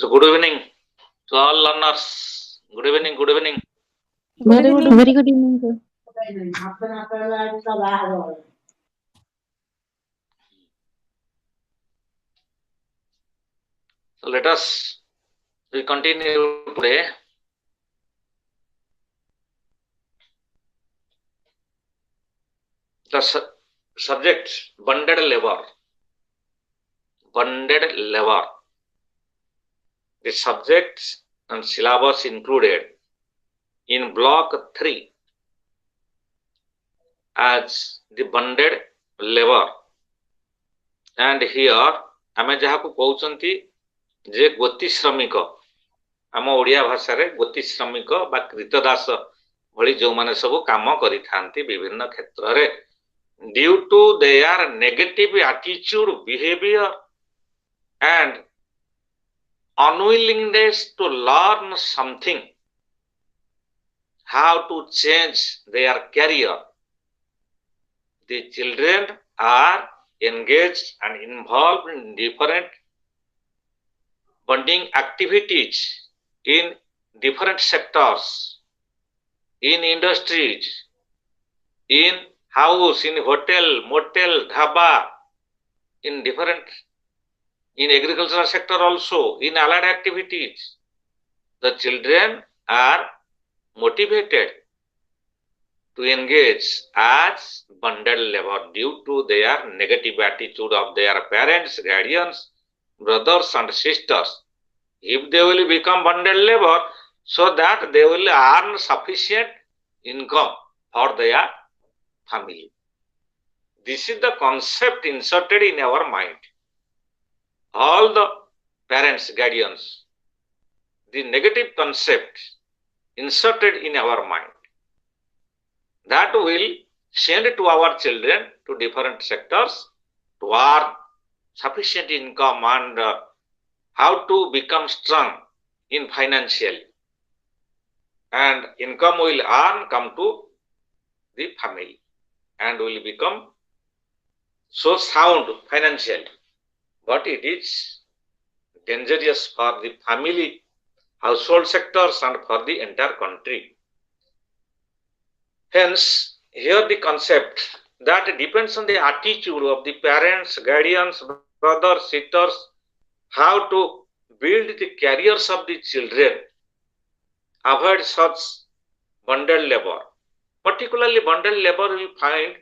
So good evening to all learners. Good evening, good evening. Very good evening, sir. So let us continue today. The subject bonded labor. Bonded labor. The subjects and syllabus included in block 3 as the bonded labor. And here आमे जहाको कहउचंती जे गोती श्रमिक आम ओडिया भाषा रे गोती श्रमिक बा कृतदास भली जो माने सब काम करि थांती विभिन्न क्षेत्र रे due to their negative attitude behaviour and unwillingness to learn something, how to change their career. The children are engaged and involved in different bonding activities in different sectors, in industries, in house, in hotel, motel, dhaba, in different in agricultural sector also, in allied activities. The children are motivated to engage as bonded labor due to their negative attitude of their parents, guardians, brothers and sisters. If they will become bonded labor, so that they will earn sufficient income for their family. This is the concept inserted in our mind. All the parents, guardians, the negative concept inserted in our mind that will send to our children to different sectors to earn sufficient income and how to become strong in financially, and income will earn come to the family and will become so sound financially. But it is dangerous for the family, household sectors and for the entire country. Hence, here the concept that depends on the attitude of the parents, guardians, brothers, sisters, how to build the careers of the children, avoid such bonded labor. Particularly bonded labor will find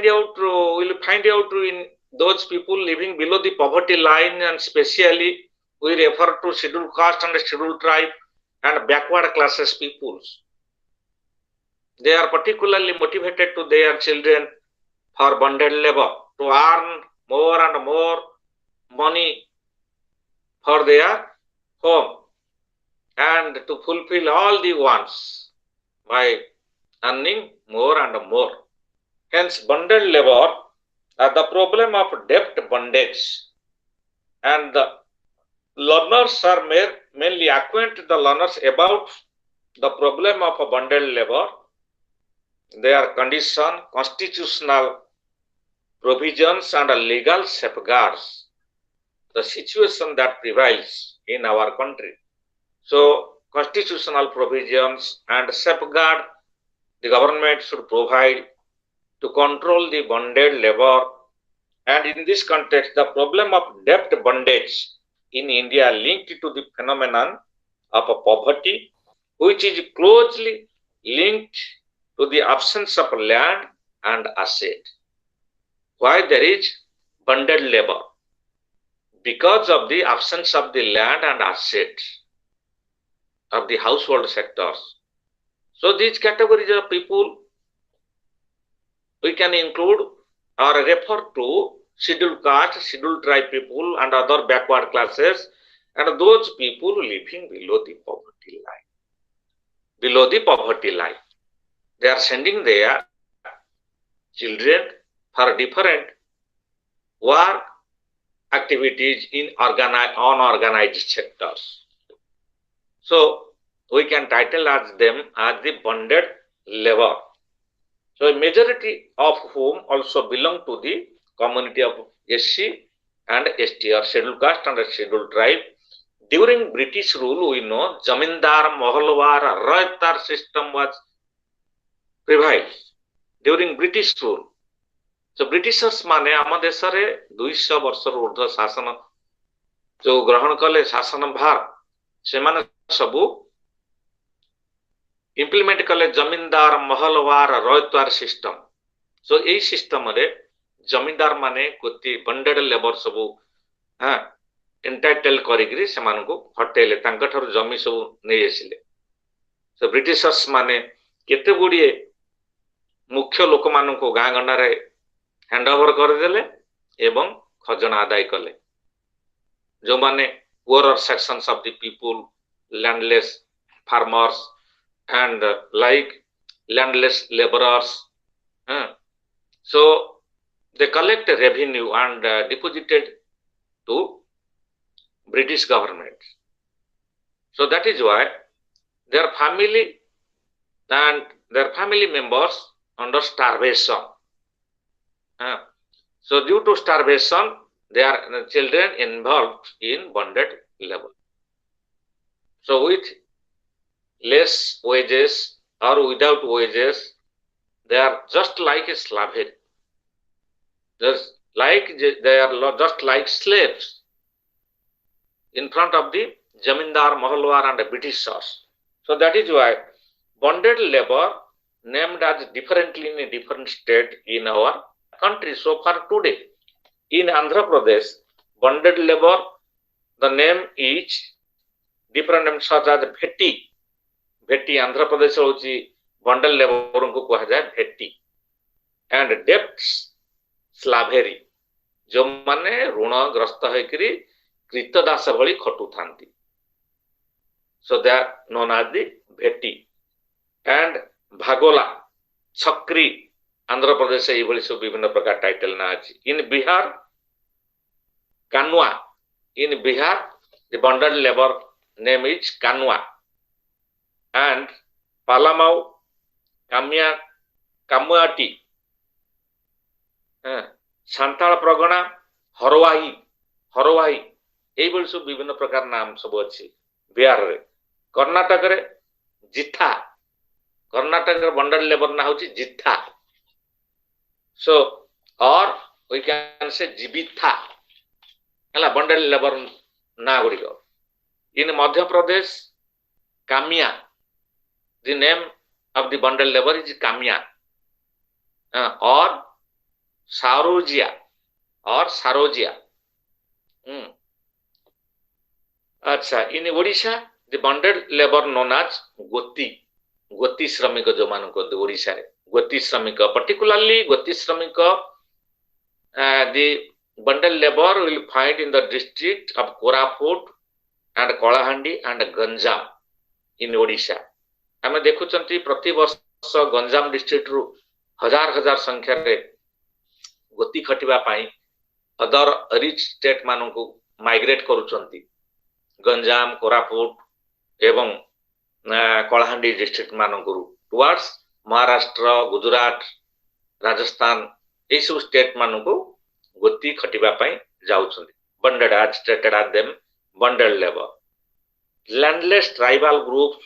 out in those people living below the poverty line, and especially we refer to scheduled caste and scheduled tribe and backward classes peoples. They are particularly motivated to their children for bonded labor to earn more and more money for their home and to fulfill all the wants by earning more and more. Hence, bonded labor the problem of debt bondage, and the learners are mainly acquaint the learners about the problem of a bonded labor, their condition, constitutional provisions and legal safeguards, the situation that prevails in our country. So, constitutional provisions and safeguard the government should provide to control the bonded labor, and in this context the problem of debt bondage in India linked to the phenomenon of poverty, which is closely linked to the absence of land and asset. Why there is bonded labor? Because of the absence of the land and asset of the household sectors. So these categories of people we can include or refer to scheduled caste, scheduled tribe people and other backward classes, and those people living below the poverty line. Below the poverty line, they are sending their children for different work activities in unorganized sectors. So we can title as them as the bonded labor. So a majority of whom also belong to the community of SC and ST or scheduled caste and scheduled tribe, During British rule, we know Zamindar, Mahalwar, Raitar system was prevailed during British rule. So Britishers माने आम देश में 200 वर्ष ऊर्ध्व शासन जो ग्रहण कले शासन भार से माने सबू इम्प्लीमेंट कले जमींदार महलवार रयतवार सिस्टम. सो यही सिस्टम रे जमींदार माने कोती बंडेड लेबर सबू हां एंटाइटल करिग्री से मानको हटेले तांका ठर जमी सबू नै आसिले. सो ब्रिटिशर्स माने केते गुडिए मुख्य लोक मानको गां गंडा रे हैंड ओवर कर देले एवं खजना आदाय कले. जो माने poorer sections of the people, landless farmers and like landless laborers, so they collect revenue and deposited to British government. So that is why their family and their family members under starvation. So due to starvation, their children involved in bonded labor. So with less wages or without wages, they are just like a slavery. Just like they are just like slaves in front of the Jamindar, Mahalwar and Britishers. So that is why bonded labor named as differently in a different state in our country. So far today, in Andhra Pradesh, bonded labor, the name is different names such as Bhetti. Bhetti, Andhra Pradesh hochi bonded labor को कहा जाए Bhetti. And debts, slavery. जो माने ऋण ग्रस्त होकरी कृतदास भली खटु थांती. So they are known as the Bhetti. And Bhagola, Chakri, Andhra Pradesh से ये सब विभिन्न प्रकार टाइटल ना अछि. इन बिहार कानवा. In Bihar the bonded labour name is कानवा. एंड पालामाउ कामिया कामुआटी सांताल प्रगणा हरवाही हरवाही ये सब विभिन्न प्रकार नाम सब अछि बिहार रे. कर्नाटक रे जिथा. कर्नाटक रे बंडल लेबर ना होछि जिथा. So, or we can say Jibitha, bundle labor na gurigo. In Madhya Pradesh, Kamya, the name of the bundle labor is Kamya, or Sarojia, or Sarojia. Acha, in Odisha, the bundle labor known as Goti, Goti Shramika jo manko the Odisha. Goti Shramika, particularly Goti Shramika, the bundle labor will find in the district of Koraput and Kolahandi and Ganjam in Odisha. आमे देखुचंती प्रति वर्ष Ganjam district रु हजार हजार संख्या रे गति खटिबा पाई अदर रिच स्टेट मानकु माइग्रेट करूचंती. गंजाम, कोरापुट एवं कलाहांडी डिस्ट्रिक्ट मानकु टुवर्ड्स महाराष्ट्र, गुजरात, राजस्थान ये सब स्टेट मानकु गति खटिबा पाई जाउछंती. Bonded as stated at them bonded labour. Landless tribal group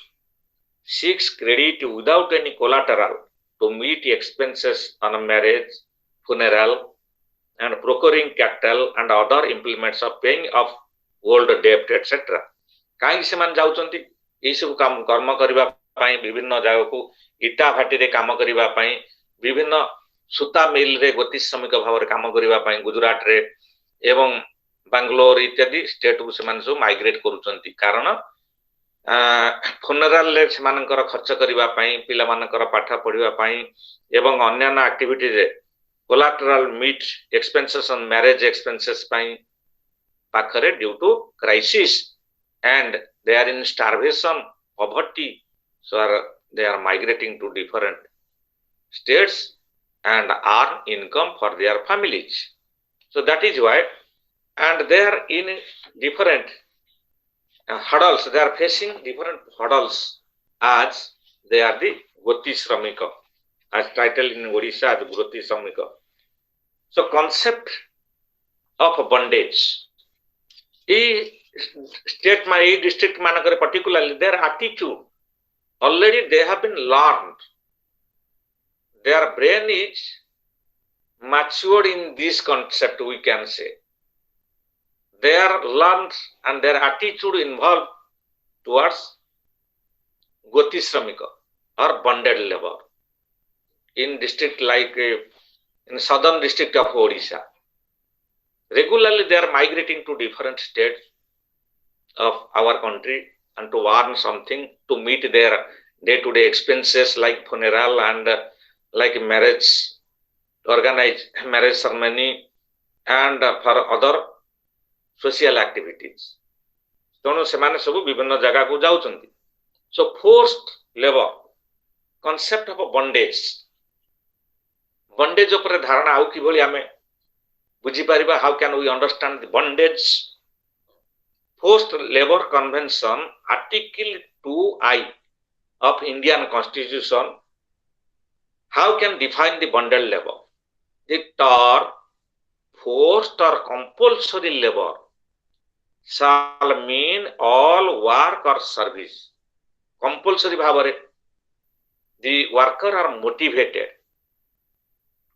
seeks credit without any collateral to meet expenses on a marriage, funeral, and procuring cattle and other implements of paying off old debt, etc. कहीं से मान जाउचंती ये सब काम कर्म करिबा पाई विभिन्न जगह को इटा भाटी रे काम करिबा पाई विभिन्न सूता मिल रे गति श्रमिक भाव रे काम करिबा पाई गुजरात रे एवं बेंगलोर इत्यादि स्टेट को से मान सब माइग्रेट करूचंती. कारण funeral ले सेमानकर खर्च करिबा पाई पिला मानकर पाठ पढिबा पाई एवं अन्य एक्टिविटी रे collateral meet expenses on marriage expenses पाई पाखरे due to crisis and they are in starvation, poverty, so they are migrating to different states and earn income for their families. So that is why, and they are in different hurdles, they are facing different hurdles as they are the Goti Shramika, as titled in Odisha as Goti Shramika. So concept of bondage. state district manakare particularly their attitude already they have been learned, their brain is matured in this concept, we can say. They are learned and their attitude involved towards goti shramika or bonded labor in district like in southern district of Odisha. Regularly they are migrating to different states of our country and to earn something to meet their day-to-day expenses like funeral and like marriage, organized marriage ceremony and for other social activities. ତେଣୁ ସେମାନେ ସବୁ ବିଭିନ୍ନ ଜାଗାକୁ ଯାଉଛନ୍ତି. So forced labor, concept of bondage, bondage ଉପରେ ଧାରଣା ଆଉ କିଭଳି ଆମେ ବୁଝିପାରିବା? How can we understand the bondage? Forced labor convention article 2I of Indian constitution, how can define the bonded labor? The term forced or compulsory labor shall mean all work or service. Compulsory bhavare the worker are motivated,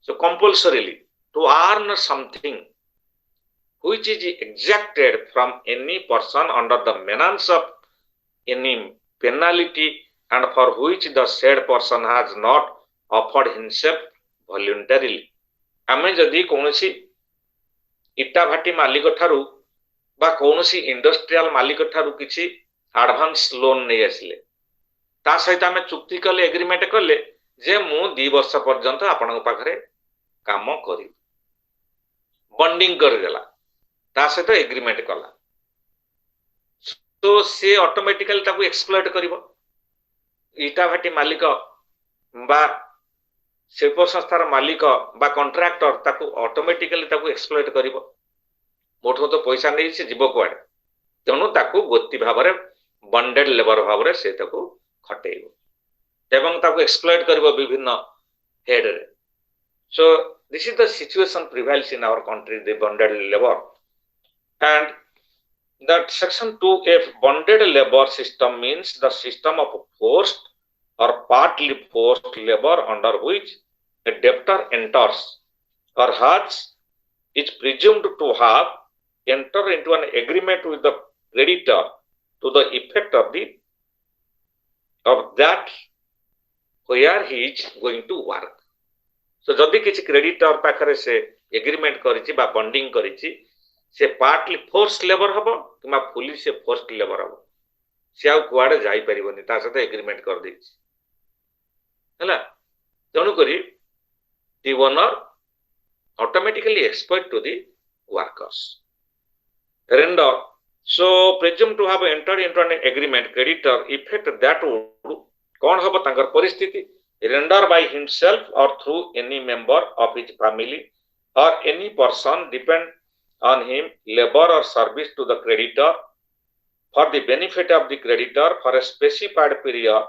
so compulsorily to earn something which is exacted from any person under the menace of any penalty and for which the said person has not offered himself voluntarily. आमे जदि कोनोसी इटा भाटी मालिक ठारू बा कोनोसी industrial मालिक ठारू किछि एडवांस लोन नै आसिले ता सहित आमे चुक्ति कले एग्रीमेंट कले जे मु 2 वर्ष पर्यंत आपन पाखरे काम करी बॉन्डिंग कर देला ता सहित एग्रीमेंट कला तो से ऑटोमेटिकली ताकू एक्सप्लॉइट करिवो इटा भाटी मालिक बा शिल्प संस्थार मालिक बा कॉन्ट्रैक्टर ताकू ऑटोमेटिकली ताकू एक्सप्लॉइट करिवो मोठो तो पैसा नै से जीव कोड तेनु ताकू गोत्ती भाबरे बॉन्डेड लेबर भाबरे से ताकू खटेइबो एवं ताकू एक्सप्लॉइट करिवो विभिन्न हेड रे. So this is the situation prevails in our country, the bonded labour. And that section 2F bonded labor system means the system of forced or partly forced labor under which a debtor enters or has is presumed to have entered into an agreement with the creditor to the effect of that where he is going to work. So जदि किछि creditor पाखरे से agreement करिछि बा bonding करिछि से partly force labour हबो keema fully से force labour हबो से आ कुआडे जाई परिबोनी ता सते एग्रीमेंट कर देछि हला. तनु करी the owner automatically exploit to the workers. Render so presume to have entered into an agreement creditor effect that would कोन हबो तांकर परिस्थिति render by himself or through any member of his family or any person depend on him labor or service to the creditor for the benefit of the creditor for a specified period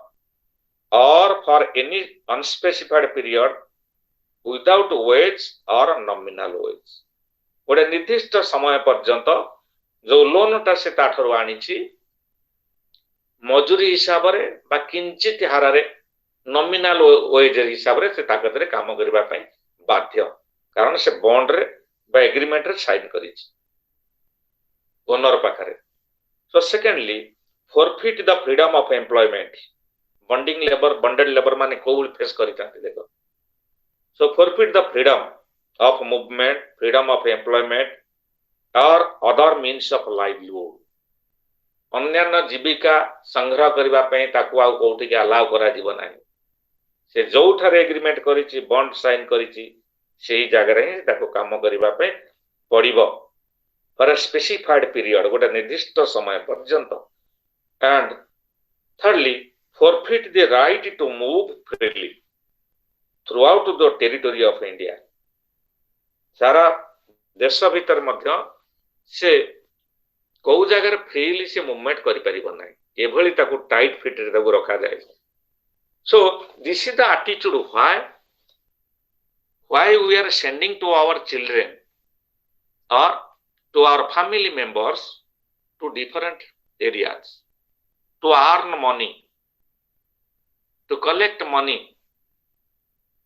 or for any unspecified period without wage or nominal wage. गोटे निर्दिष्ट समय पर्यंत जो loan टा से ताठरो आनिछि मजूरी हिसाब रे बा किंचित हारा रे नॉमिनल वेज हिसाब रे से ताकत रे काम करबा पय बाध्य कारण से बॉन्ड रे by agreement रे साइन करिछि ओनर पाखरे. So secondly forfeit the freedom of employment. Bonding labour bonded labour माने कोउल फेस करितांते देखो. सो forfeit the freedom of movement, freedom of employment or other means of livelihood. अन्यान्य जीविका संग्रह करबा पय ताकू आ कोउठी के अलाउ करा जीव नाही. से जोठारे एग्रीमेंट करिछि बॉन्ड साइन करिछि सेही जगह रे ताको काम करिबा पे पड़िबो फॉर अ स्पेसिफाइड पीरियड गोटे निर्दिष्ट समय पर्यंत. And thirdly forfeit the right to move freely throughout the territory of India. सारा देश भीतर मध्य से को जगह रे फ्रीली से मूवमेंट करि परिबो नै एभली ताको टाइट फिट रे ताको रखा जाय. सो this is the attitude why we are sending to our children or to our family members to different areas to earn money, to collect money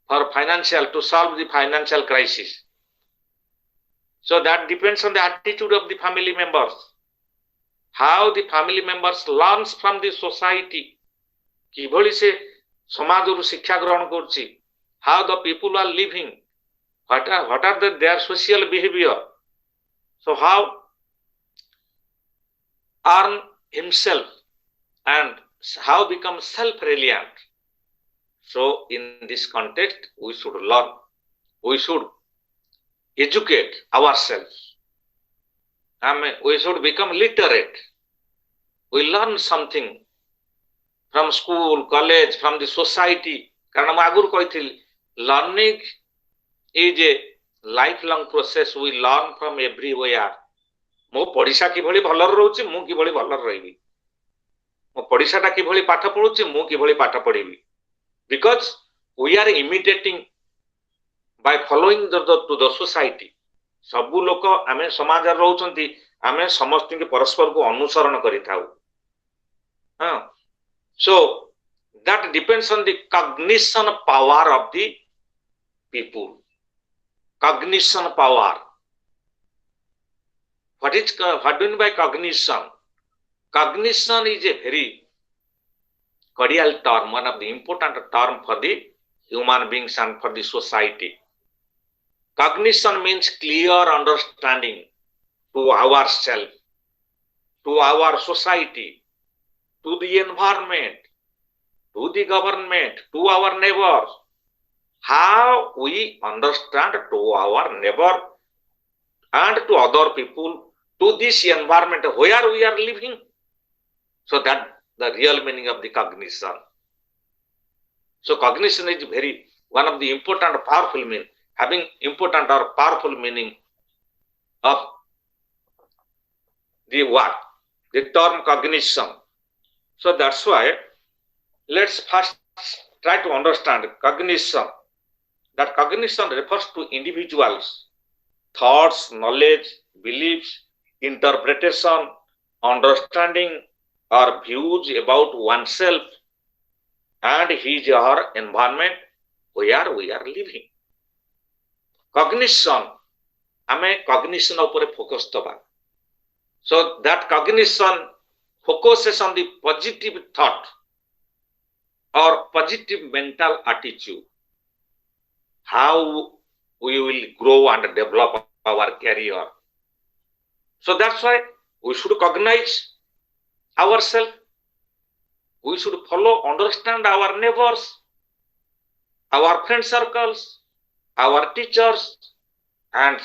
for to solve the financial crisis. So that depends on the attitude of the family members. How the family members learns from the society. किभली से समाजରୁ ଶିକ୍ଷା ଗ୍ରହଣ କରୁଛି. How the people are living. What are their social behavior. So how earn himself and how become self-reliant. So in this context, we should learn. We should educate ourselves. We should become literate. We learn something from school, college, from the society. Karan mu aguru kahithili, learning is a lifelong process. We learn from everywhere. मो पढ़िसा किभली भलर रहउची मु किभली भलर रहिबी. मो पढ़िसाटा किभली पाठ पढुची मु किभली पाठ पढिबी. Because we are imitating by following to the society. सबु लोक आमे समाज रे रहउचंती आमे समस्त के परस्पर को अनुसरण करिथाउ. So that depends on the cognition power of the people. Cognition power. What do you mean by cognition? Cognition is a very cordial term, one of the important term for the human beings and for the society. Cognition means clear understanding to ourselves, to our society, to the environment, to the government, to our neighbors. How we understand to our neighbor and to other people, to this environment where we are living. So that the real meaning of the cognition. So cognition is very one of the important powerful meaning, having important or powerful meaning of the word, the term cognition. So that's why let's first try to understand cognition. That cognition refers to individuals' thoughts, knowledge, beliefs, interpretation, understanding, or views about oneself and his or her environment where we are living. Cognition, ame cognition upore focus daba. So that cognition focuses on the positive thought or positive mental attitude. How we will grow and develop our career. So that's why we should cognize ourselves. We should follow, understand our neighbors, our friend circles, our teachers, and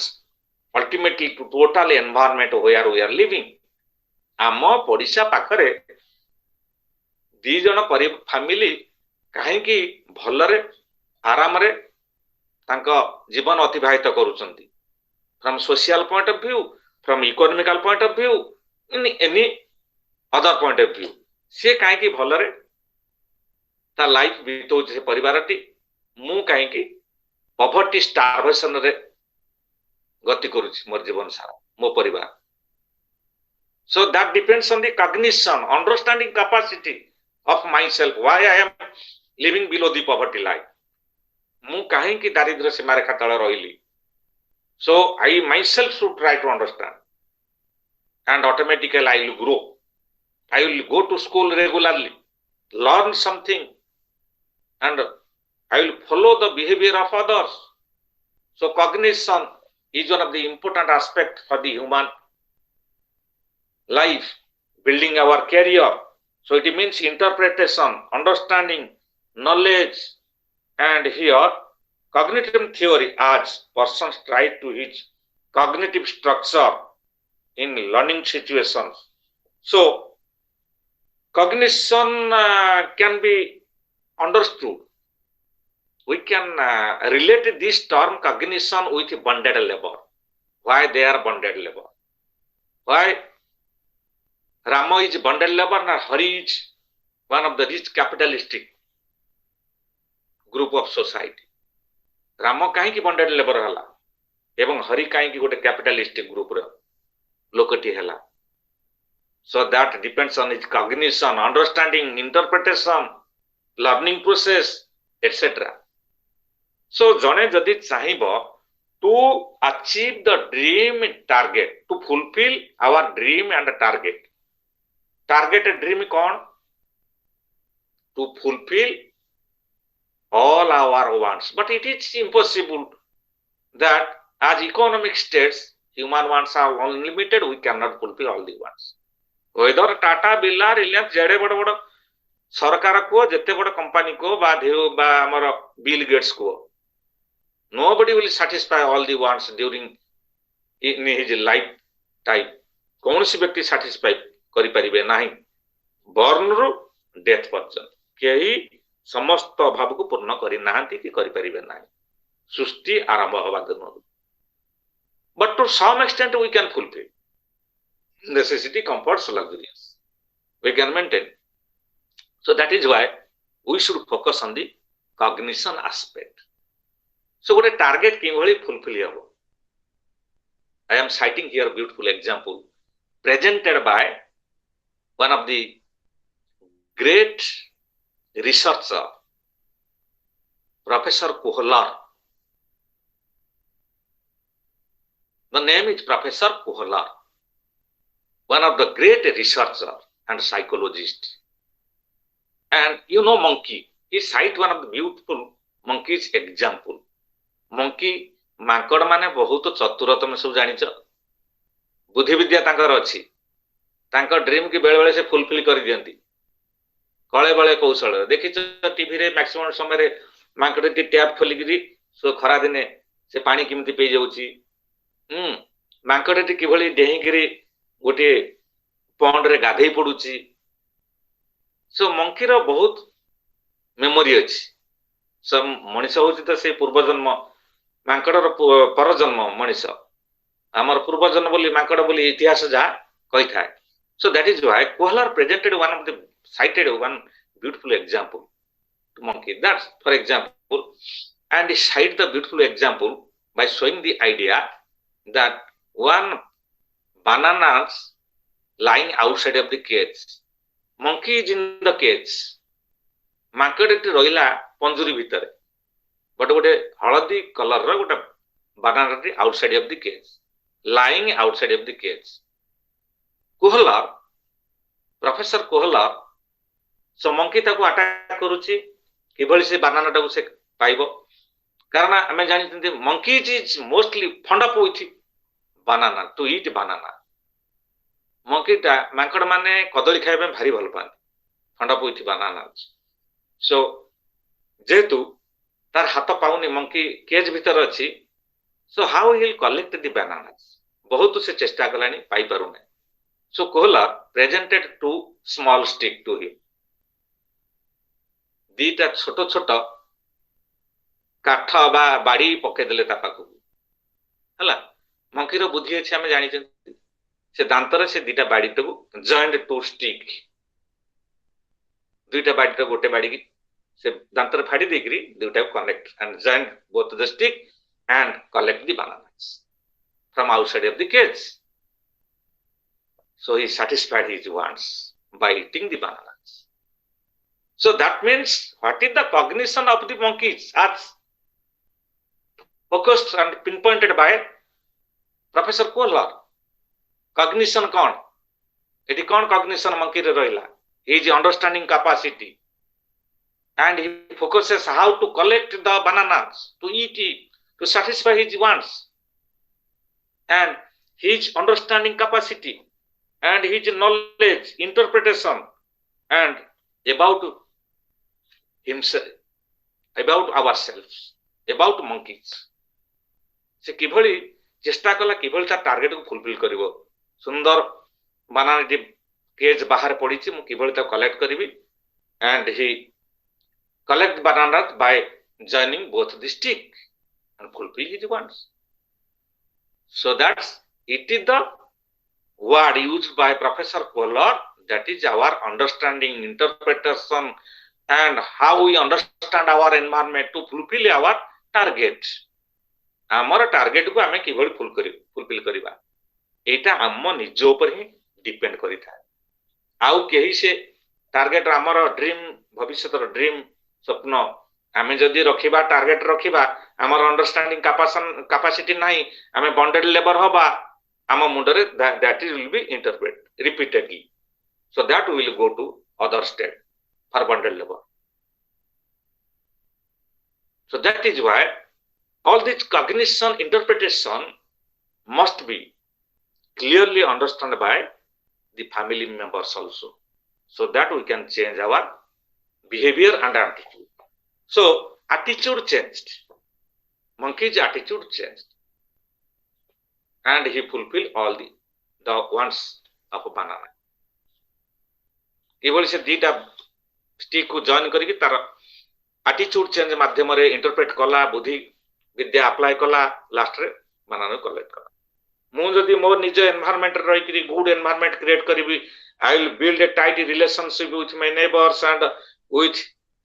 ultimately to total environment where we are living. आम पड़िशा पाखरे दी जन family कहीं भलरे आराम रे तांको जीवन अतिबाहित करूचंती. From social point of view, from economical point of view, in any other point of view. से कहीं भलरे ता लाइफ बीतौ जे परिवारटी मु कहीं पॉवर्टी स्टार्वेशन रे गति करूची मोर जीवन सारा मो परिवार. So that depends on the cognition, understanding capacity of myself, why I am living below the poverty line. मु कहीं दारिद्र्य सीमा रेखा तले रहिली. So I myself should try to understand, and automatically I will grow. I will go to school regularly, learn something, and I will follow the behavior of others. So cognition is one of the important aspects for the human life, building our career. So it means interpretation, understanding, knowledge, and here cognitive theory as persons try to his cognitive structure in learning situations. So cognition can be understood. We can relate this term cognition with bonded labor. Why they are bonded labor? Why Rama is bonded labor and Hari is one of the rich capitalistic group of society. Rama कहीं bonded labor हला एवं हरि कहीं गोटे capitalistic group रे लोकटी हला. So that depends on his cognition, understanding, interpretation, learning process, etc. So jane jodi chahibo to achieve the dream target, to fulfill our dream and target. Target dream kon? To fulfill all our wants. But it is impossible that as economic states, human wants are unlimited, we cannot fulfill all the wants. Whether Tata, Birla, Reliance, जेडे बड़ बड़ सरकार को जेते बड़ company को बा हमर बिल गेट्स को, nobody will satisfy all the wants during in his lifetime. कौन सी व्यक्ति satisfy करि परिबे नाही, born ru death पर्यंत केही समस्त अभाव को पूर्ण करि नाहंती कि करि परिबे नाही, सृष्टि आरंभ होबा दिनरु. But to some extent we can fulfill necessity, comforts, luxuries. We can maintain. So that is why we should focus on the cognition aspect. So what a target किभଳି fulfill ହେବ? I am citing here a beautiful example presented by one of the great researcher, Professor Kohler. The name is Professor Kohler, one of the great researcher and psychologist. And you know monkey, he cite one of the beautiful monkeys example. Monkey Mankad माने बहुत चतुर, तुम सब जानिच, बुद्धि विद्या तांकर अछि, तांकर dream की बेले बेले से फुलफिल कर दियंती, कळे बळे कौशल देखिच टीवी रे मैक्सिमम समय रे मांकड़ टी टैप खोली गिरी सो खरा दिने से पानी किमती पे जाउची, मांकड़ टी किभली डेही गिरी गोटे पॉन्ड रे गाधेई पडुची. सो मंकी रो बहुत मेमोरी अछि. सो मनुष्य होची त से पूर्व जन्म मांकड़ पर जन्म मनुष्य आमर पूर्व जन्म बोली मांकड़ बोली इतिहास जा कहि थाए. So that is why Kohler presented one of the cited one beautiful example to monkey. That's for example, and he cited the beautiful example by showing the idea that one bananas lying outside of the cage. Monkey is in the cage. मांकड़ टी रहिला पंजुरी भितरे, but गोटे हळदी colour रो गोटे banana टी outside of the cage, lying outside of the cage. Kohler, professor Kohler so monkey ताको अटैक करूची किभली से बनाना टाको से पाइबो, कारण आमे जानिथि monkey is mostly fond of with banana, to eat banana. Monkey टा मांकड़ माने कदली खाइबे भारी भल पान, fond of with banana. So जेतु तार हाथ पाउनी मंकी केज भीतर अछि, so how he will collect the bananas, बहुत से चेष्टा कलानी पाई पारुने. So Kohler presented two small stick to him, दीटा छोट छोट काठ बा बाड़ी पके देले ता पाखु हला. मंकी रो बुद्धि अछि हमें जानि छथि, से दांतर से दीटा बाड़ी टू जॉइंट टू स्टिक, दुईटा बाड़ी तो गोटे बाड़ी की से दांतर फाड़ी देकरी दुईटा connect and joint both the stick and collect the bananas from outside of the cage. So he satisfied his wants by eating the bananas. So that means what is the cognition of the monkeys as focused and pinpointed by Professor Kohler. Cognition कौन? Eighty कौन cognition monkey रे रहिला? His understanding capacity, and he focuses how to collect the bananas, to eat it, to satisfy his wants, and his understanding capacity and his knowledge, interpretation, and about himself, about ourselves, about monkeys. से किभली चेष्टा कला किभली ता target को fulfil करिवो. सुंदर बनाना T cage बाहर पड़ी मु किभली ता collect करिवि, and he collect bananas by joining both the stick and fulfill his wants. So that's it is the word used by Professor Kohler, that is our understanding, interpretation, and how we understand our environment to fulfill our target. आमर target को आमे किभली fulfil करिबा एटा हम निज ऊपर ही depend करि थाए. आउ केही से टार्गेट आमर ड्रीम भविष्य ड्रीम स्वप्न आमे जदि रखिबा टार्गेट रखिबा आमर अंडरस्टैंडिंग कैपेसिटी नाही आमे बॉन्डेड लेबर होबा आम मुंडरे that is will be interpret repeatedly so that we will go to other state for bonded labor. So that is why all this cognition interpretation must be clearly understood by the family members also, so that we can change our behavior and attitude. So attitude changed, monkey's attitude changed, and he fulfilled all the wants of a banana. ଏଭଳି ସେ ଦିଟା stick କୁ join କରିକି ତାର ଆଟିଚ୍ୟୁଡ change ମାଧ୍ୟମରେ ଇଣ୍ଟରପ୍ରେଟ କଲା ବୁଦ୍ଧି ବିଦ୍ୟା apply କଲା ଲାଷ୍ଟରେ ବାନାନା କଲେକ୍ଟ କଲା ମୁଁ ଯଦି ମୋ ନିଜ ଏନଭାୟରନମେଣ୍ଟ ରେ ରହିକି ଗୁଡ ଏନଭାୟରନମେଣ୍ଟ କ୍ରିଏଟ କରିବି I will build a tight relationship with my neighbors and with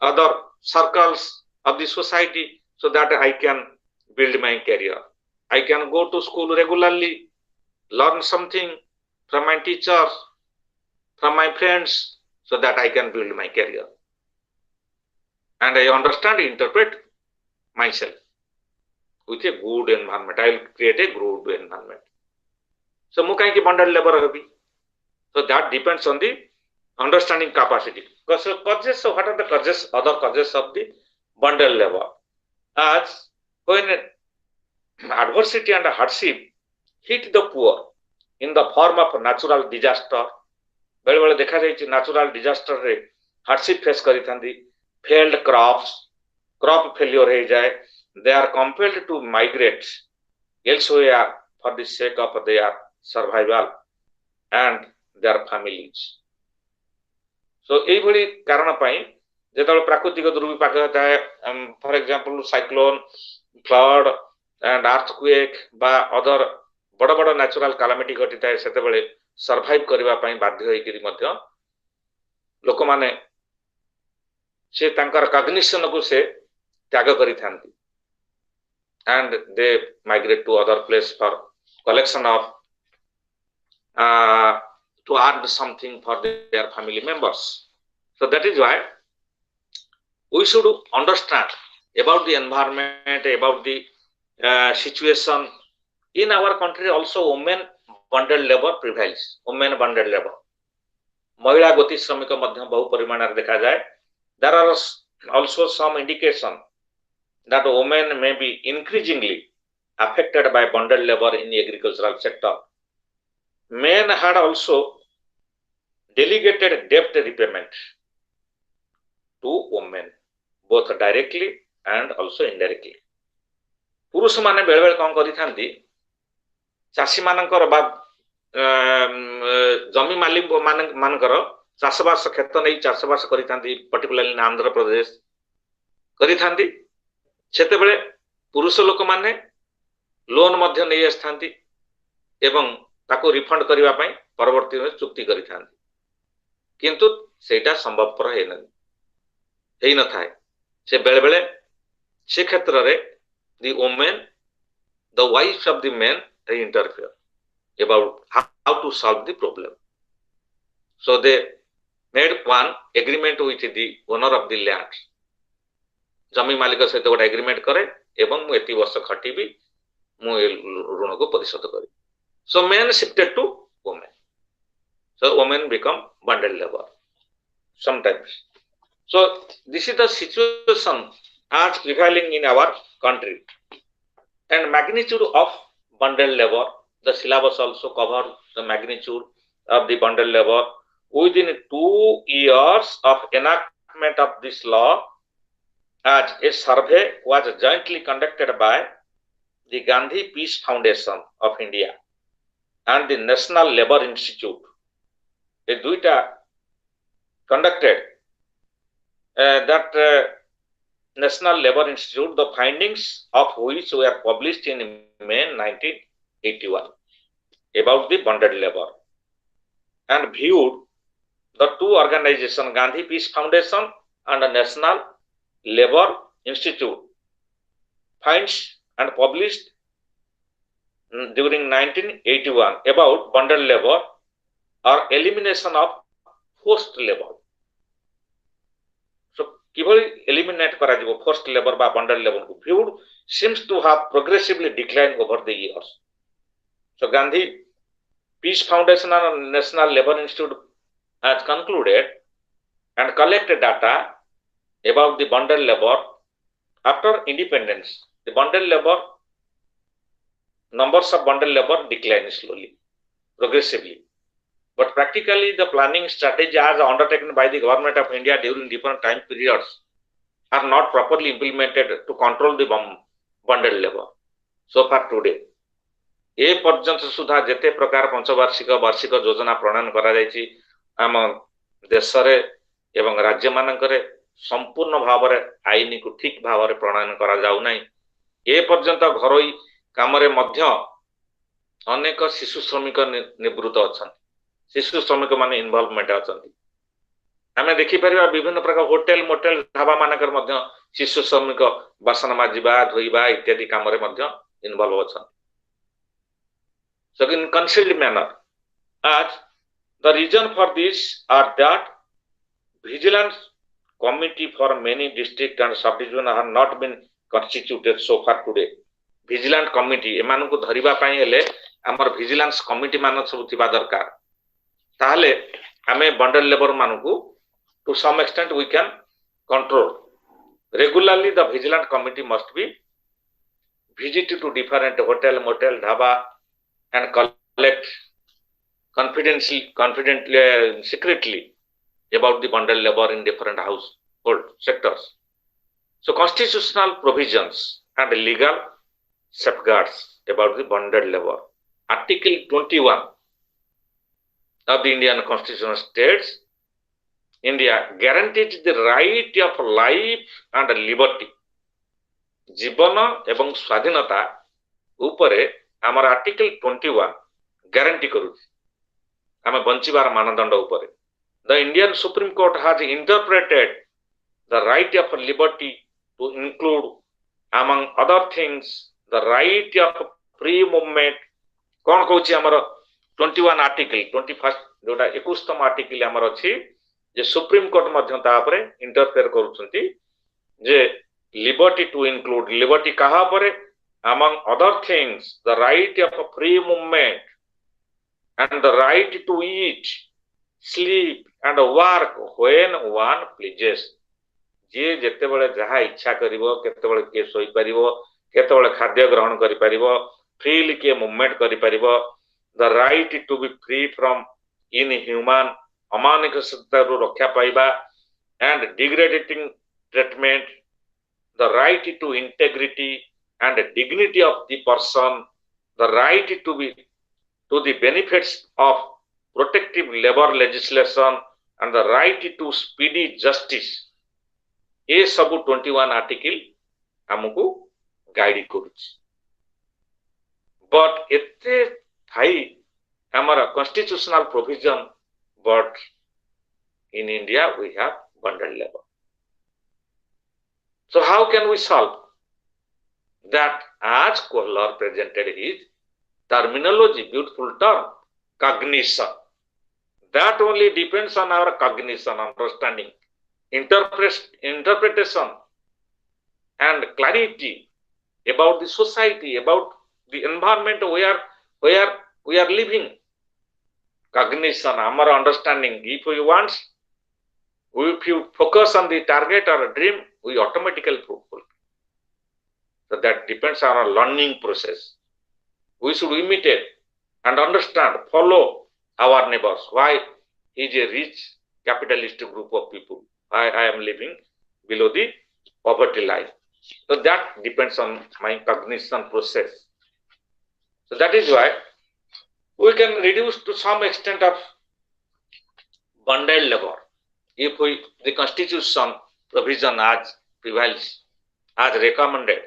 other circles of the society so that I can build my career. I can go to school regularly, learn something from my teachers, from my friends, so that I can build my career. And I understand, interpret myself with a good environment. I will create a good environment. So, mu kaiki bonded labor hobi. So that depends on the understanding capacity. So causes, so what are the causes, other causes of the bonded labor? As when adversity and hardship hit the poor in the form of natural disaster, बेले बेले देखा जाए natural disaster रे hardship face करी थांदी failed crop failure हो जाए they are compelled to migrate elsewhere for the sake of their survival and their families so एई भली कारण पई जेतल प्राकृतिक दुर्विपाक होता है for example cyclone flood and earthquake बा अदर बड़ बड़ नेचुरल कैलामिटी घटिता है सेते बेले सर्वाइव करबा पई बाध्य होई कि मध्य लोक माने से तांकर कॉग्निशन को से त्याग करि थांती and they migrate to other place for collection of to earn something for their family members. So that is why we should understand about the environment, about the situation. In our country also women bonded labor prevails. Women bonded labor. महिला गति श्रमिक मध्य बहु परिमाण देखा जाए. There are also some indication that women may be increasingly affected by bonded labor in the agricultural sector. Men had also delegated debt repayment to women, both directly and also indirectly. पुरुष माने बेले बेले कौन करी थांती चाषी मानकर बा जमी मालिक मानकर चाषबास क्षेत्र नहीं चाषबास करी थांती पर्टिकुलरली आंध्र प्रदेश करी थांती सेते बेले पुरुष लोक माने लोन मध्य नहीं आस्थांती एवं ताको रिफंड करबा पई परवर्ती में चुक्ति करी थांती किंतु सेटा संभवपर हेई न थाए से बेले बेले से क्षेत्र रे the women, the wives of the men, they interfere about how to solve the problem. So they made one agreement with the owner of the land. जमी मालिक सहित गोटे एग्रीमेंट करे एवं मु एति वर्ष खटिबी मु ऋण को परिशोध करी. So men shifted to women. So women become bonded labor sometimes. So this is the situation as prevailing in our country. And magnitude of bonded labor, the syllabus also covers the magnitude of the bonded labor. Within 2 years of enactment of this law, as a survey was jointly conducted by the Gandhi Peace Foundation of India and the National Labour Institute. A duita conducted that National Labour Institute, the findings of which were published in May 1981 about the bonded labor, and viewed the two organizations, Gandhi Peace Foundation and the National Labour Institute, finds and published during 1981 about bonded labor or elimination of forced labor. So kivari eliminate karajibo forced labor ba bonded labor ku viewed seems to have progressively declined over the years. So Gandhi Peace Foundation and National Labour Institute has concluded and collected data about the bonded labor after independence. The bonded labor numbers of bonded labor decline slowly, progressively. But practically, the planning strategy as undertaken by the government of India during different time periods are not properly implemented to control the bonded labor. So far today, ए पर्यंत सुधा जेते प्रकार पंचवार्षिक वार्षिक योजना प्रणयन करा जायछि आम देश रे एवं राज्य मानकरे संपूर्ण भाव रे आईन को ठीक भाव रे प्रणयन करा जाउ नै ए पर्यंत घरोई काम रे मध्य अनेक शिशु श्रमिक निवृत्त अछन शिशु श्रमिक माने इन्वॉल्वमेंट अछन आमे देखि परिबा विभिन्न प्रकार होटल मोटेल ढाबा मानकर मध्य शिशु श्रमिक बासन माजिबा धोइबा इत्यादि काम रे मध्य involve अछन. So in concealed manner, as the reason for this are that vigilance committee for many district and subdivision have not been constituted so far today. Vigilant committee एमान को धरिबा पई हेले हमर vigilance committee मान सब थिबा दरकार ताहले हमें bundle labor मान को to some extent we can control. Regularly the vigilant committee must be visited to different hotel, motel, dhaba and collect confidently, secretly about the bundle labor in different household sectors. So constitutional provisions and legal safeguards about the bundle labor. Article 21 of the Indian Constitution states, India guarantees the right of life and liberty. जीवन एवं स्वाधीनता उपरे आमर article 21 guarantee करूची आमे बंचिबार मानदंड उपरे. The Indian Supreme Court has interpreted the right of liberty to include among other things the right of free movement. कोन कहूची हमर 21 आर्टिकल 21 जोटा 21तम आर्टिकल हमर अछि जे सुप्रीम कोर्ट मध्य ता उपरे इंटरफेयर करूछंती जे liberty to include liberty कहा परे among other things the right of free movement and the right to eat, sleep and work when one pleases. जे जेते बेले जहा इच्छा करिवो केते बेले के सोई परिवो केते बेले खाद्य ग्रहण करि परिवो फ्रीली के मूवमेंट करि परिवो. the right to be free from inhuman अमानविक सत्तारु रक्षा पाइबा and degrading treatment, the right to integrity and dignity of the person, the right to the benefits of protective labor legislation and the right to speedy justice. ये सब 21 article हमको guide करूची. But एते Thai हमारा constitutional provision but in India we have bundled labor. So how can we solve that? As Kohler presented his terminology, beautiful term, cognition. That only depends on our cognition, understanding, interpretation and clarity about the society, about the environment where we are living. Cognition, our understanding. If we want, if you focus on the target or a dream, we automatically fulfill. So that depends on our learning process. We should imitate and understand, follow our neighbors. Why is a rich capitalist group of people? I am living below the poverty line. So that depends on my cognition process. So that is why we can reduce to some extent of bundled labor if the constitution provision as prevails, as recommended.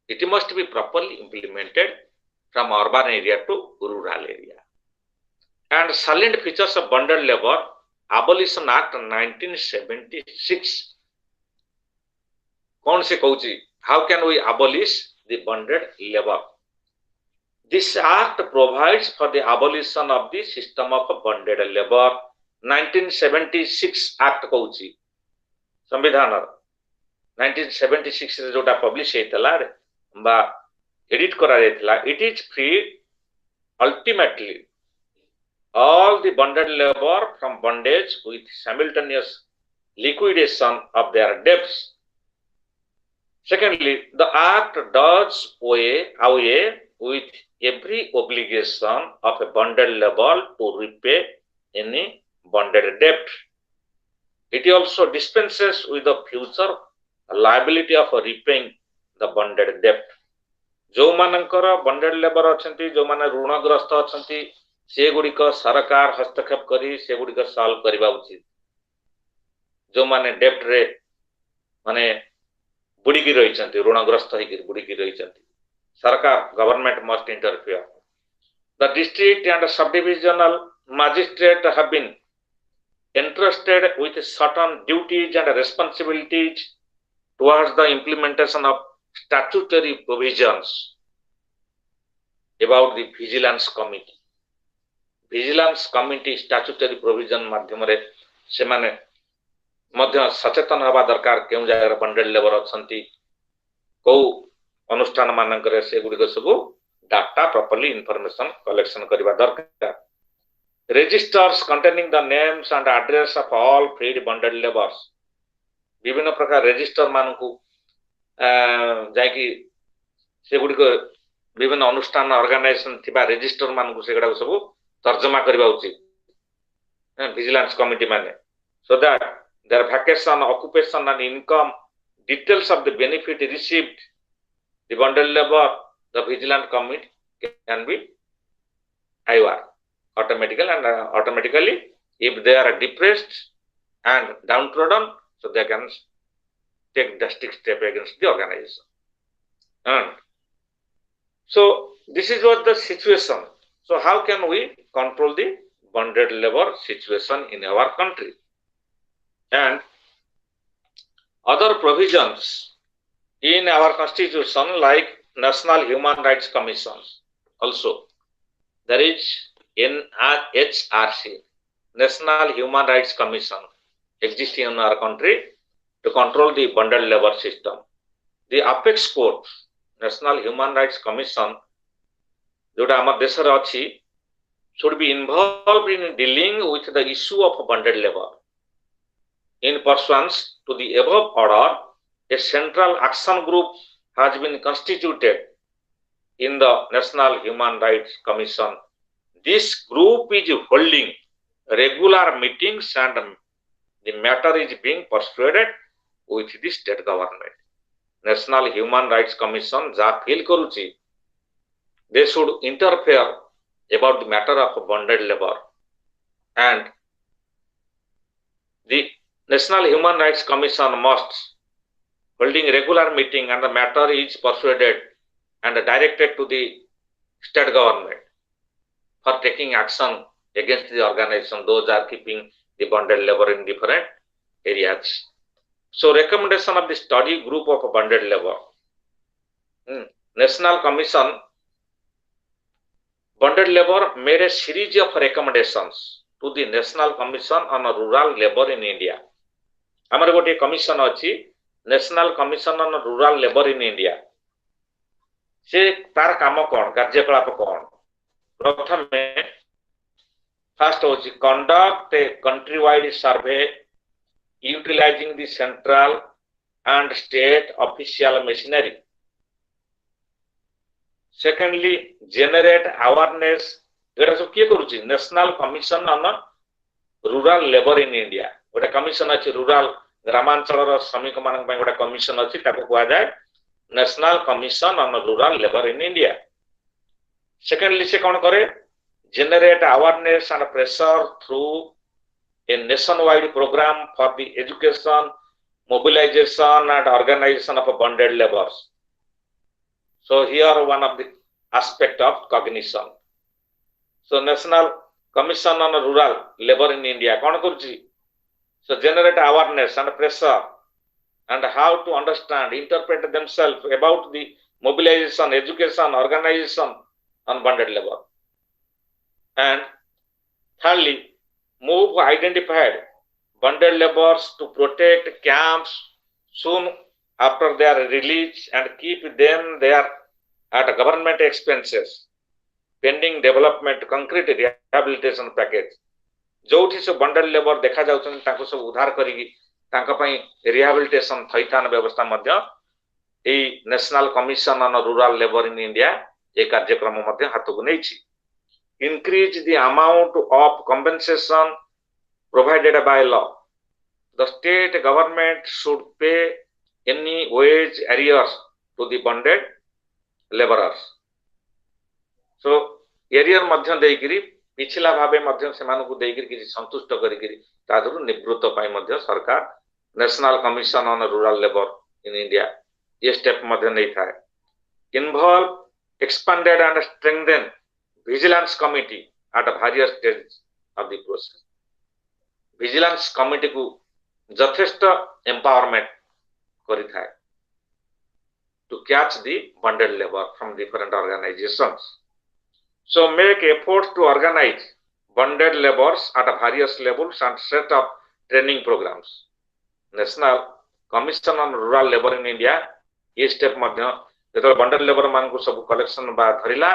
It must be properly implemented from urban area to rural area. And salient features of bundled labor, Abolition Act 1976. कौन से कहूची? How can we abolish the bundled labor? This act provides for the abolition of the system of bonded labor 1976 act कहूची संविधान 1976 रे जोटा publish हेतला बा edit करा जायतला it is free ultimately all the bonded labor from bondage with simultaneous liquidation of their debts. Secondly, the act does away with every obligation of a bonded labor to repay any bonded debt. It also dispenses with the future liability of repaying the bonded debt. जो मानकर बंडेड labour अछंती जो माने ऋणग्रस्त अछंती से गुडिक सरकार हस्तक्षेप करी से गुडिक solve करबा उचित जो माने डेब्ट रे माने बुडी की रही छंती ऋणग्रस्त है की बुडी की रही छंती सरकार government must interfere the district and sub divisional magistrate have been entrusted with certain duties and responsibilities towards the implementation of statutory provisions about the vigilance committee. Vigilance committee statutory provision माध्यम रे से माने मध्य सचेतन हवा दरकार केउ जागर बंडेड labour अछंती को अनुष्ठान मानकर से गुडी सब डाटा प्रॉपर्ली इंफॉर्मेशन कलेक्शन करबा दरकार registers containing the names and address of all freed bonded laborers विभिन्न प्रकार रजिस्टर मानकु जाकी से गुडी को विभिन्न अनुष्ठान ऑर्गेनाइजेशन थिबा रजिस्टर मानकु सेगडा सब तर्जमा करबा उचित विजिलेंस कमिटी माने so that their vacation occupation and income details of the benefit received the bonded labor the vigilant committee can be aware automatically if they are depressed and downtrodden so they can take drastic step against the organization and so this is what the situation so how can we control the bonded labor situation in our country and other provisions in our constitution like National Human Rights Commissions also there is NHRC National Human Rights Commission existing in our country to control the bonded labor system the apex court National Human Rights Commission जोटा आम देश अच्छी should be involved in dealing with the issue of bonded labor in pursuance to the above order a central action group has been constituted in the National Human Rights Commission this group is holding regular meetings and the matter is being persuaded with the state government National Human Rights Commission ja feel karuchi they should interfere about the matter of bonded labor and the National Human Rights Commission must holding regular meeting and the matter is persuaded and directed to the state government for taking action against the organization those are keeping the bonded labor in different areas so recommendation of the study group of bonded labor National Commission bonded labor made a series of recommendations to the National Commission on Rural Labor in India amar gote commission achi National Commission on Rural Labor in India se tar kamo kon कार्यकलाप kon प्रथम first was conduct a countrywide survey utilizing the central and state official machinery secondly generate awareness एटा सब किए करूची National Commission on Rural Labor in India गोटे commission अछि rural ग्रामांचल श्रमिक मानक पय गोटे कमिशन अछि ताको कुआ जाय National Commission on Rural Labor in India secondly से कोन करे generate awareness and pressure through a nationwide program for the education mobilization and organization of bonded laborers so here one of the aspect of cognition so National Commission on Rural Labor in India कोन करछि so generate awareness and pressure and how to understand interpret themselves about the mobilization education organization on bonded labor and thirdly move identified bonded laborers to protect camps soon after their release and keep them there at government expenses pending development concrete rehabilitation package जोठी सब bundle labour देखा जाउछन ताको सब उद्धार करिकी ताका पई rehabilitation थैथान व्यवस्था मध्य ए national commission on rural labour in India ए कार्यक्रम मध्य हाथକୁ ନେଇଛି increase the amount of compensation provided by law. The state government should pay any wage arrears to the bonded laborers. So arrear मध्य देइकरी पिछला भाबे मध्य सेमानकु देइकरी किछि संतुष्ट करिकरी तादरु निवृत्त पाई मध्य सरकार national commission on rural labour in India ये स्टेप मध्य नै थाए. Involve expanded and strengthened vigilance committee at various stages of the process. Vigilance committee को जथेष्ट empowerment करी थाए to catch the bonded labor from different organizations. So make efforts to organize bonded laborers at various levels and set up training programs. National Commission on Rural Labor in India ये step मध्य जेतल bundle labour मान को सब collection बा धरिला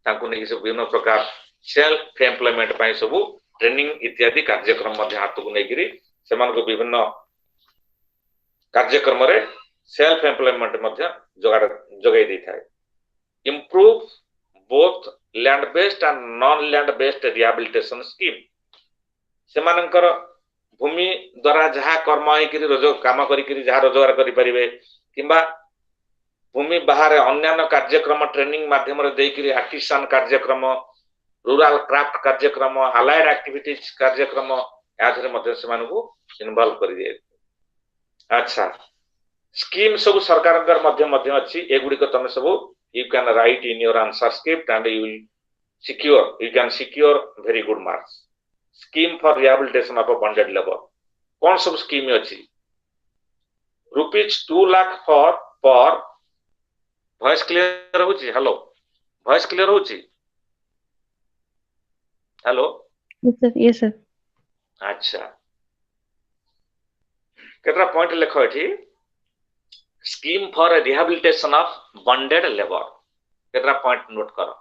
ताकू नै सब विभिन्न प्रकार सेल्फ एम्प्लॉयमेंट पाई सब ट्रेनिंग इत्यादि कार्यक्रम मध्य हाथକୁ नेगिरी सेमान को विभिन्न कार्यक्रम रे सेल्फ एम्प्लॉयमेंट मध्य जोगाई दै थाए. Improve both land based and non land based rehabilitation scheme. सेमानकर भूमि द्वारा जहा कर्म होइकरी रोजगार काम करिकरी जहा रोजगार करि परिबे किबा भूमि बाहर अन्य कार्यक्रम ट्रेनिंग माध्यम रे देइकरी आर्टिसान कार्यक्रम रूरल क्राफ्ट कार्यक्रम अलाइड एक्टिविटीज कार्यक्रम याधरे मध्य सेमानकु इन्वॉल्व करि दिए. अच्छा स्कीम सब सरकारकर मध्य अछि एगुडी को तमे सब you can write in your answer script and you can secure very good marks. Scheme for rehabilitation of a bonded labor. कौन सब स्कीम अछि? Rupees 2 lakh for voice clear होछि? हेलो voice clear होछि? Hello yes sir. अच्छा केतरा point लिखो एठी scheme for rehabilitation of bonded labour केतरा पॉइंट नोट करो.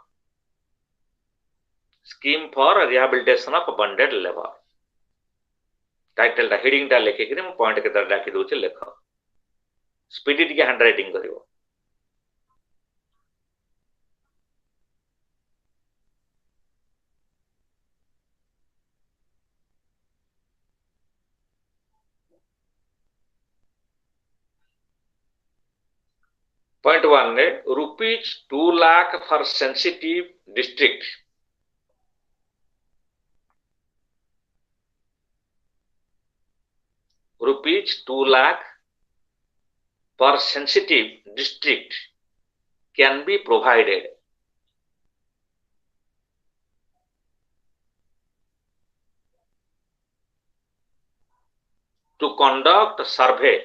Scheme for rehabilitation of bonded labour title टा हेडिंग टा लेके कि हम पॉइंट केतरा डाकी दोचे लेखो स्पीडी टिके हैंड राइटिंग करिवो. Point 1 ने rupees 2 lakh for sensitive district. Rupees 2 lakh for sensitive district can be provided to conduct survey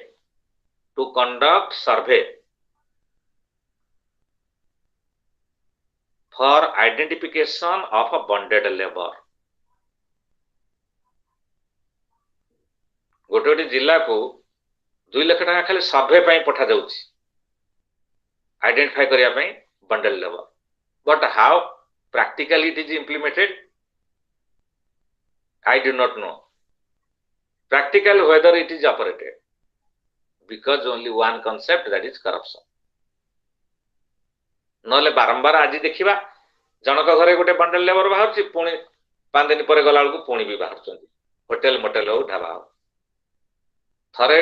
for identification of a bonded labor. गोटे जिला को 2 लाख टका खाली सर्वे पाई पठा जाउछि आइडेंटिफाई करिया पाई bonded labour. But how practically it is implemented I do not know. Practical whether it is operated because only one concept, that is corruption. नले बारंबार आज देखिबा जनक घरे गोटे बंडल लेबर बाहरछि पुणी 5 दिन पर गला को पुणी भी बाहरछन्ति होटल मोटेल हो ढाबा हो थरे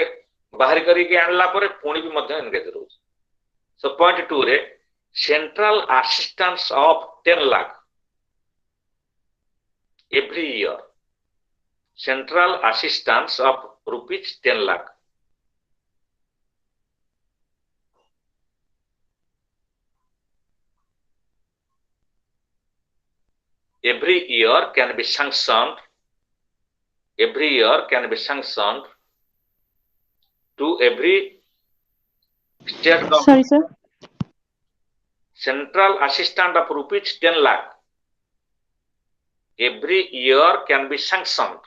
बाहर करी के आणला पर पुणी भी मध्य एंगेज रहउछि. सो पॉइंट 2 रे central assistance of 10 lakh every year. Central assistance of rupees 10 lakh. Every year can be sanctioned. Every year can be sanctioned to every state government. Sorry, sir. Central assistance of rupees 10 lakh every year can be sanctioned.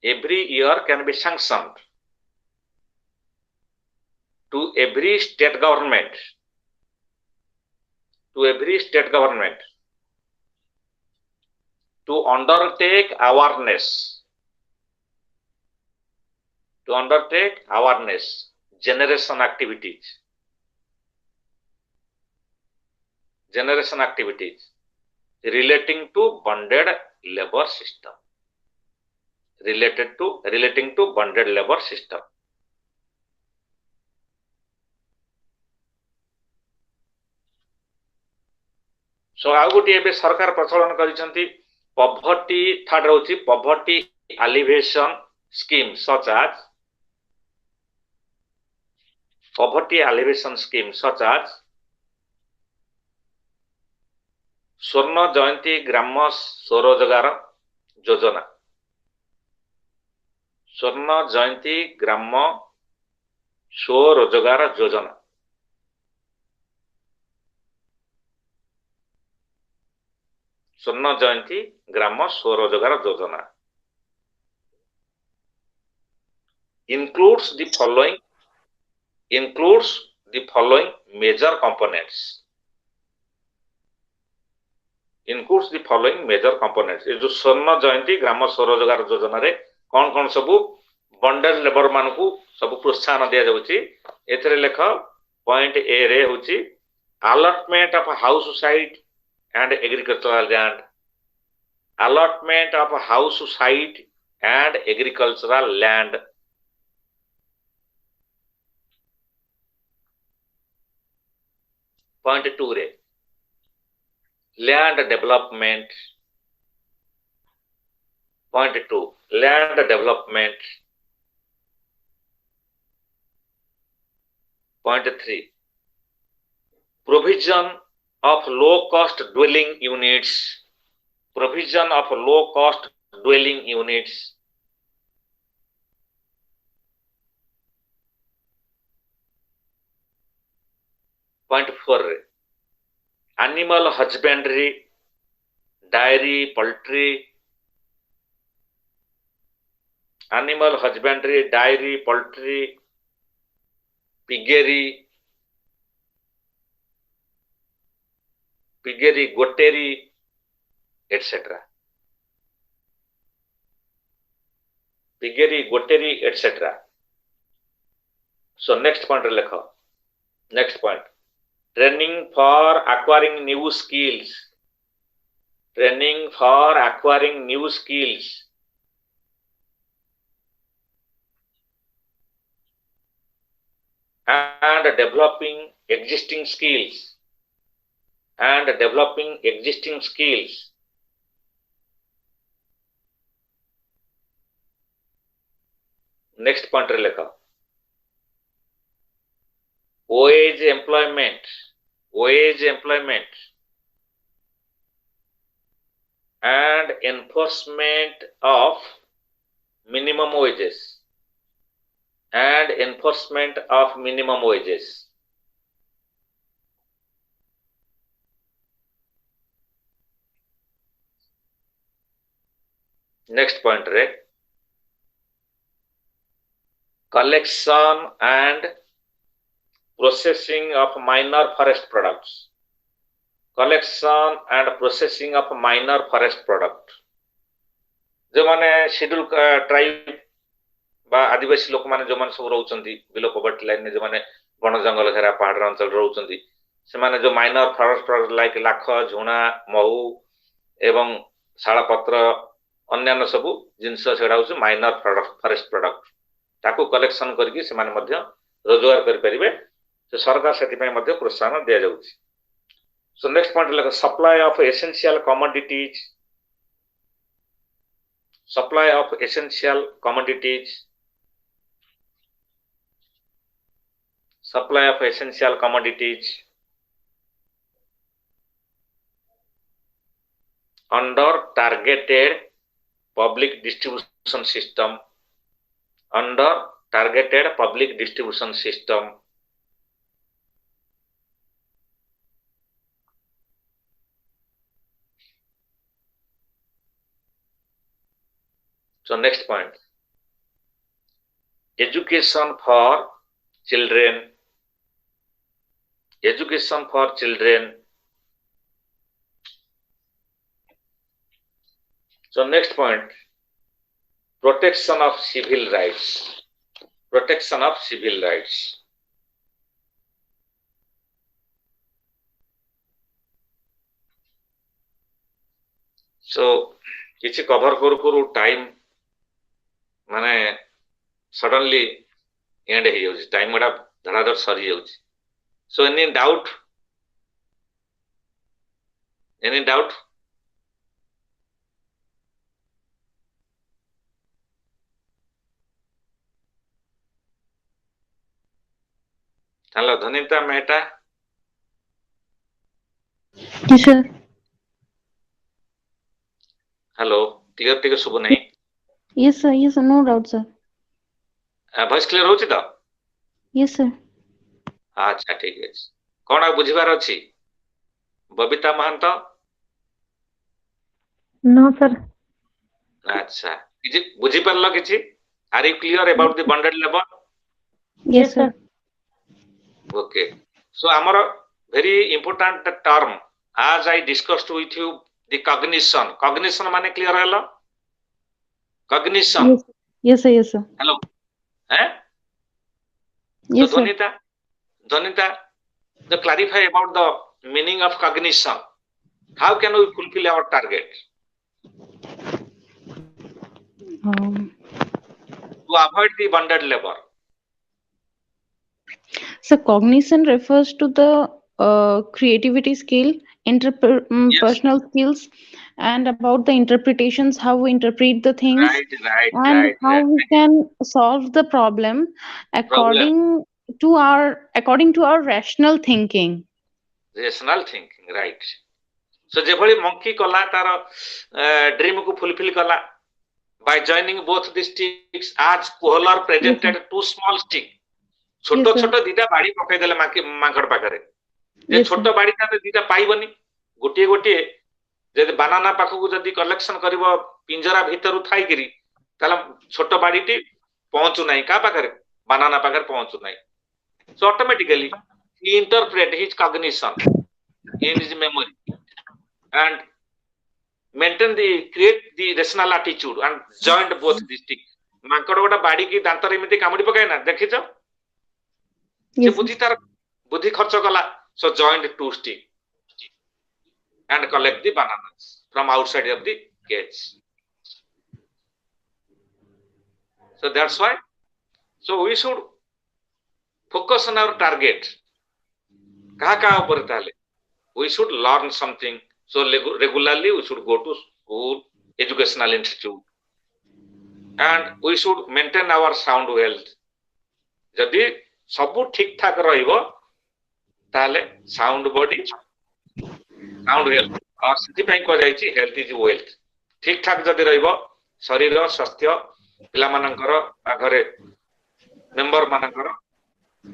Every year can be sanctioned to every state government. To every state government to undertake awareness. To undertake awareness, generation activities. Generation activities relating to bonded labor system. Relating to bonded labor system. So आउ गोटे एबे सरकार प्रचलन करिसंती poverty third रहउची poverty alleviation scheme such as स्वर्ण जयंती ग्राम स्वरोजगार योजना. स्वर्ण जयंती ग्राम स्वरोजगार योजना. स्वर्ण जयंती ग्राम स्वरोजगार योजना includes the following major components. Includes the following major components. ये जो स्वर्ण जयंती ग्राम स्वरोजगार योजना रे कौन कौन सबु बंडेड लेबर मानकू सबु प्रोत्साहन दिया जाउची. एथरे लेख पॉइंट ए रे होची allotment of house site and agricultural land. Allotment of house site and agricultural land. Point 2 रे land development. Point 2 land development. Point 3 provision of low cost dwelling units. Provision of low cost dwelling units. Point 4 animal husbandry, dairy, poultry. Animal husbandry, dairy, poultry, piggery, goattery, etc. Piggery, goattery, etc. So next point lekha. Next point. Training for acquiring new skills. Training for acquiring new skills. And developing existing skills. And developing existing skills. Next point lekha. Wage employment. Wage employment and enforcement of minimum wages. And enforcement of minimum wages. Next point re collection and processing of minor forest products. Collection and processing of minor forest product. जो माने schedule tribe बा आदिवासी लोक माने जो माने सब रहउचंती below poverty line में जो माने वन जंगल घेरा पहाड़ अंचल रहउचंती से माने जो minor forest product like lac झुणा महू एवं शालपत्र अन्यान्य सब जिंस सेडा होछ माइनर फॉरेस्ट प्रोडक्ट ताको कलेक्शन करके से माने मध्य रोजगार कर परिबे से सरकार सेति पय मध्य प्रोत्साहन दिया जाउछि. So next point like supply of essential commodities. Supply of essential commodities. Supply of essential commodities under targeted public distribution system. Under targeted public distribution system. So next point, education for children. Education for children. So next point, protection of civil rights. Protection of civil rights. So किछि cover करू करू time माने suddenly and हो जाउछि, time गुडा धड़ाधड़ सरी जाउछि. So any doubt? Any doubt? Hello, Dhanita Mehta. Yes, sir. Hello, clear टिके सुबु नहीं. Yes, sir. Yes, sir. No doubt, sir. Voice clear होछि त? Yes, sir. अच्छा ठीक है. कोन आ बुझिबार अछि? बबिता महंत? No, sir. अच्छा, किछि बुझि परलो किछि? Are you clear about the bonded labour? Yes, sir. Okay. So amara very important term as I discussed with you, the cognition. Cognition माने clear hello? Cognition. Yes. Yes, sir. Yes, sir. Hello. Eh? Yes, So sir. Dhanita, to clarify about the meaning of cognition. How can we fulfill our target? To avoid the bonded labor. So cognition refers to the creativity skill, personal skills, and about the interpretations, how we interpret the things, and how we can solve the problem according to our rational thinking. Rational thinking, right. So जेभली monkey कला तार dream को fulfill कला by joining both the sticks as Kohler presented two small stick. छोटो छोटो दीटा बाड़ी पकाई देले माकड़ पाखरे. जे छोटो बाड़ी ताते दीटा पाइबनी. गोटिए गोटिए जदि बनाना पाखकु जदि कलेक्शन करिवो पिंजरा भितरु थाई किरी ताला छोटो बाड़ीटी पहुंचु नाही का पाखरे बनाना पाखरे पहुंचु नाही. So automatically he interpret his cognition in his memory and maintain create the rational attitude and joined both the stick. माकड़ गोटा बाड़ी की दांतर एमिति कामुडी पकाय ना देखिछो? से बुद्धि खर्च कला. So joined two stick and collect the bananas from outside of the cage. So that's why. So we should focus on our target. कहा ऊपर ताले we should learn something. So regularly we should go to school, educational institute, and we should maintain our sound health. जदि सबु ठीक ठाक रहिबो ताले sound body, sound health. और सिद्धि ପାଇଁ को जाईची health is wealth. ठीक ठाक जदि रहिबो शरीर स्वास्थ्य पिला मानकर आघरे मेंबर मानकर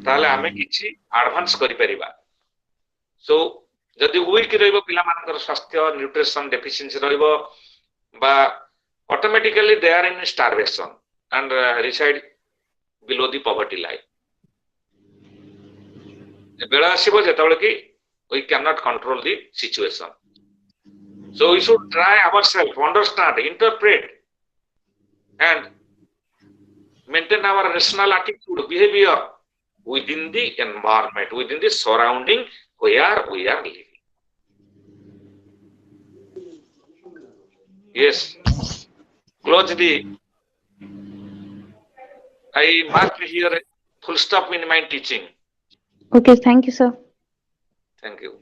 ताले आमे किछि एडवांस करि परिबा. So जदि वीक रहिबो पिला मानकर स्वास्थ्य न्यूट्रिशन डेफिशिएंसी रहिबो बा automatically they are in starvation and reside below the poverty line. बेला आसीबो जेतबेले कि we cannot control the situation. So we should try ourselves, understand, interpret, and maintain our rational attitude, behavior within the environment, within the surrounding where we are living. Yes. Close the. I marked here full stop in my teaching. Okay, thank you, sir. Thank you.